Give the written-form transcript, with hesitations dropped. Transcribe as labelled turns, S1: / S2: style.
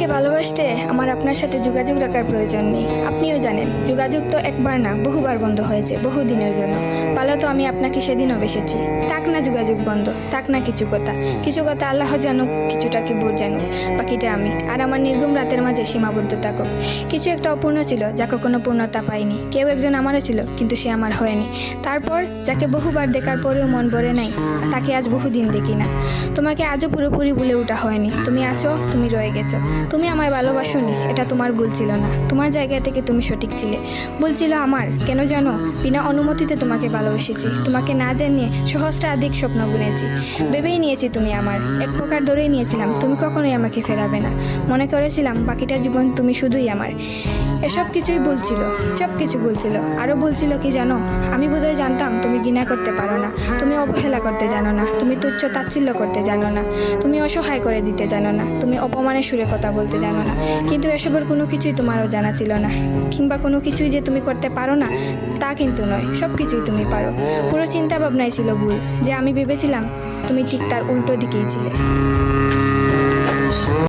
S1: আপনাকে ভালোবাসতে আমার আপনার সাথে যোগাযোগ রাখার প্রয়োজন নেই। আপনিও জানেন যোগাযোগ তো একবার না বহুবার বন্ধ হয়েছে, বহুদিনের জন্য। পালো তো আমি আপনাকে সেদিনও বেসেছি। থাক না যোগাযোগ বন্ধ, থাক না কিছু কথা আল্লাহ জানুক, কিছুটা কি ভোর জানুক, বাকিটা আমি আর আমার নির্গম রাতের মাঝে সীমাবদ্ধ থাকুক। কিছু একটা অপূর্ণ ছিল যা কখনো পূর্ণতা পায়নি। কেউ একজন আমারও ছিল, কিন্তু সে আমার হয়নি। তারপর যাকে বহুবার দেখার পরেও মন ভরে নাই, তাকে আজ বহুদিন দেখি না। তোমাকে আজও পুরোপুরি ভুলে ওঠা হয়নি। তুমি আছো, তুমি রয়ে গেছো। তুমি আমায় ভালোবাসোনি, এটা তোমার ভুল ছিল না। তোমার জায়গা থেকে তুমি সঠিক ছিলে। ভুল ছিল আমার। কেন জানো? বিনা অনুমতিতে তোমাকে ভালোবেসেছি। তোমাকে না জানিয়ে সহস্রাধিক স্বপ্ন বুনেছি। ভেবেই নিয়েছি তুমি আমার, এক প্রকার ধরেই নিয়েছিলাম তুমি কখনোই আমাকে ফেরাবে না। মনে করেছিলাম বাকিটা জীবন তুমি শুধুই আমার। এসব কিছুই ভুল ছিল, সব কিছু ভুল ছিল। আরও ভুল ছিল কি জানো? আমি বোধহয় জানতাম তুমি ঘৃণা করতে পারো না, তুমি অবহেলা করতে জানো না, তুমি তুচ্ছ তাচ্ছিল্য করতে জানো না, তুমি অসহায় করে দিতে জানো না, তুমি অপমানের সুরে কথা বলতে জানো না। কিন্তু এসবের কোনো কিছুই তোমারও জানা ছিল না, কিংবা কোনো কিছুই যে তুমি করতে পারো না তা কিন্তু নয়। সব কিছুই তুমি পারো। পুরো চিন্তা ভাবনাই ছিল ভুল, যে আমি ভেবেছিলাম তুমি ঠিক তার উল্টো দিকেই ছিলে।